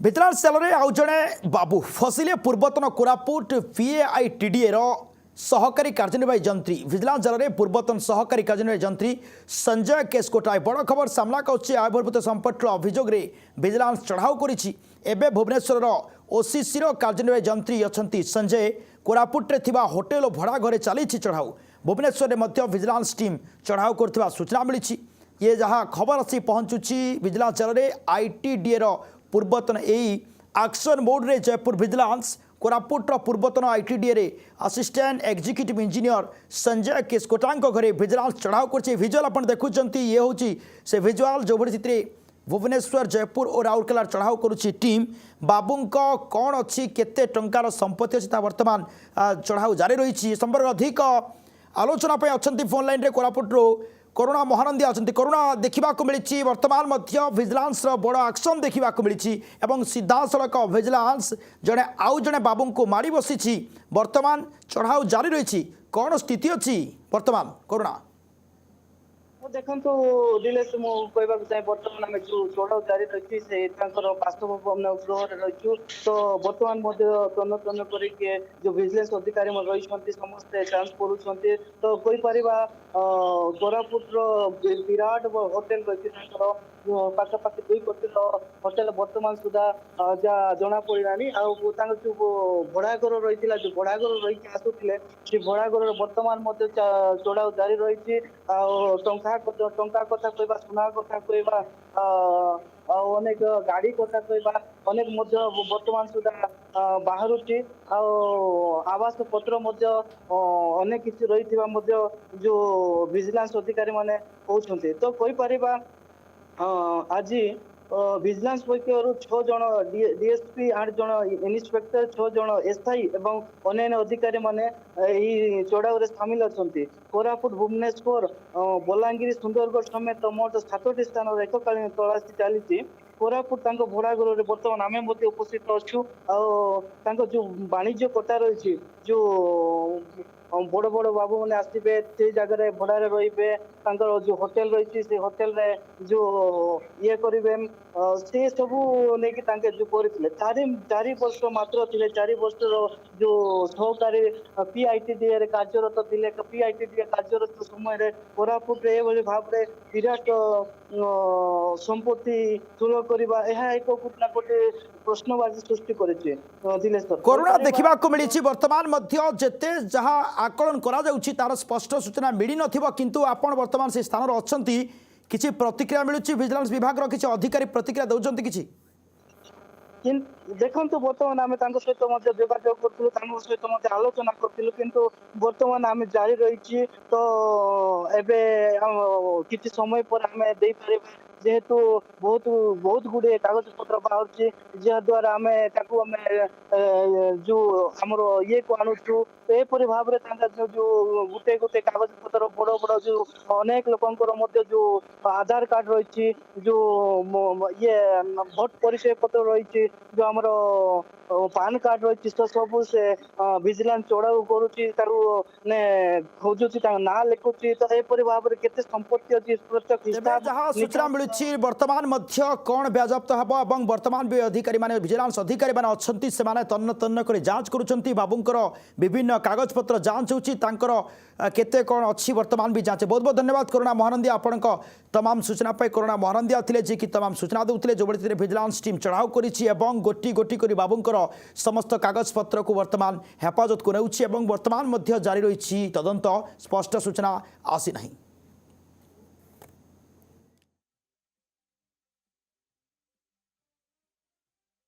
Vigilance ସେଲରେ ଆଉ ଜଣେ ବାବୁ ଫସିଲେ ପୂର୍ବତନ କୋରାପୁଟ PAITDA ର ସହକାରୀ କାର୍ଯ୍ୟନିର୍ବାହୀ ଯନ୍ତ୍ରୀ ଭିଜିଲାନ୍ସ ସେଲରେ ପୂର୍ବତନ ସହକାରୀ କାର୍ଯ୍ୟନିର୍ବାହୀ ଯନ୍ତ୍ରୀ ସଞ୍ଜୟ କେଶକୋଟାଏ ବଡ଼ ଖବର ସାମ୍ନା କରୁଛି ଆୟ ବହିର୍ଭୂତ ସମ୍ପତ୍ତିର ଅଭିଯୋଗରେ ଭିଜିଲାନ୍ସ ଚଢ଼ାଉ କରିଛି ଏବେ ଭୁବନେଶ୍ୱରର OCCର କାର୍ଯ୍ୟନିର୍ବାହୀ ଯନ୍ତ୍ରୀ ଅଛନ୍ତି ସଞ୍ଜୟ କୋରାପୁଟରେ ଥିବା ହୋଟେଲ ଭଡ଼ା ଘରେ ଚାଲିଛି ଚଢ଼ାଉ ଭୁବନେଶ୍ୱରରେ ମଧ୍ୟ ଭିଜିଲାନ୍ସ ଟିମ୍ ଚଢ଼ାଉ କରୁଥିବା ସୂଚନା ମିଳିଛି ये जहाँ खबर आसी पहुँचुची विजिलेंस सेलरे ITDA ର पूर्वतन यही एक्शन मोड रे जयपुर विजिलेंस कोरापुटर पूर्वतन ITDA रे असिस्टेंट एग्जीक्यूटिव इंजीनियर संजय केशकोटा घरे विजिलेंस चढ़ाऊ कर विजुअल आप देखुंत ये हूँ से विजुअल जो भली चित्रे भुवनेश्वर जयपुर और राउरकेला चढ़ाऊ करुच्ची टीम बाबू कौन अच्छी केते टंकार संपत्ति अच्छी बर्तमान चढ़ाऊ जारी रही संपर्क अधिक आलोचना अच्छा फोन लाइन रे कोरापुटरू करुणा महानंदी अच्छा करुणा देखा मिली बर्तमान विजिलेंस बड़ एक्शन देखा मिली एवं सीधा सड़क विजिलेंस जड़े आउ जड़े बाबू को माड़ी बसी बर्तमान चढ़ाऊ जारी रही कौन स्थिति अच्छी बर्तमान करुणा देखो दिलेश मुझे चाहे बर्तमान आम जो चढ़ाऊ जारी रही से बास्तव गृह रही तो बर्तमान तन्न तन्न कर जो विजिलेंस अधिकारी रही समस्ते जांच कर तो कहीपर कोरापुटर विराट होटेल रही पाखापाखि 2 कोटी होटेल बर्तमान सुधा जना पड़ा जो भड़ाघर रही जो भड़ाघर रही आसुले से भड़ाघर बर्तमान चढ़ाऊ जारी रही टंका कथा कहवा सुना कथा कहवा अनेक गाड़ी कथा कहवा अनेक बर्तमान सुधा बाहर आवास पत्र अनेक किसी रही जो विजिलेंस अधिकारी माने कहते तो कहीपर आज विजिलेंस पक्षर 6 जन DSP 8 जन इन्स्पेक्टर 6 जन SI एवं अन्य अधिकारी माने चढ़ाऊ सामिल अच्छा कोरापुट भुवनेश्वर बलांगीर सुंदरगढ़ समेत मोट 7टी स्थान एककालीन तलाशी चली कोरापुट भड़ाघर बर्तमान आम उपस्थित अच्छु जो वाणिज्य कोटा रही जो बड़ बड़ बाबू मैंने आसवे से जगह भड़ा रे जो होटेल रही से होटेल रे जो ये करेंगे से सबू नहीं जो करते 4 वर्ष मात्र थे 4 वर्ष जो सहकारी PITDA रे कार्यरत थे PITDA कार्यरत समय कोरापुट ये भाव में विराट संपत्ति सुलभ करवा एक गोटे गोटे प्रश्नवाची सृष्टि करुणा देखा मिली बर्तमान जिते जहाँ आकलन तार स्पष्ट सूचना मिल नथिबो आपण बर्तमान से स्थान अच्छा किसी प्रतिक्रिया मिलूँ विजिलेंस विभाग किसी अधिकारी प्रतिक्रिया दौरान किसी देखो बर्तमान आम सहित जोगाजोग करूँ सहित आलोचना करूँ किंतु बर्तमान आम जारी रही तो एबे किसी समय पर आम दे पारे जेहेतु बहुत बहुत गुड़े कागज पत्र बाहर जहाद्वारा आम जो आमर ये को आणुचु तो यहपरी भाव में जो गोटे गोटे कागज पत्र बड़ बड़ जो अनेक लोकंर जो आधार कार्ड रही जो ये भोट परिचय पत्र रही जो आमर पान कार्ड रही तो सब से विजिलेंस चढ़ाऊ करुच्ची खोजुची ना लिखुची तो यहपरी भाव में केते संपत्ति अच्छी प्रत्यक्ष सूचना मिली बर्तमान कौन व्याजप्त हम बर्तमान भी अधिकारी माने विजिलेंस अधिकारी माने अच्छी से तन्न तन्न कर जांच करुँच बाबूंकर विभिन्न कागज पत्र जांच होते कौन अच्छी बर्तमान भी जांच बहुत बहुत धन्यवाद करुणा महानंदी आपण तमाम सूचना करुणा महानंदी आते जी कि तमाम सूचना देते जो बड़ी विजिलेंस टीम चढ़ाऊ कर गोटी गोटी कर बाबूंकर समस्त कागज पत्र को बर्तमान हेफाजत को नेउछि एवं वर्तमान जारी रही तदंत स्पष्ट सूचना आसी नहीं।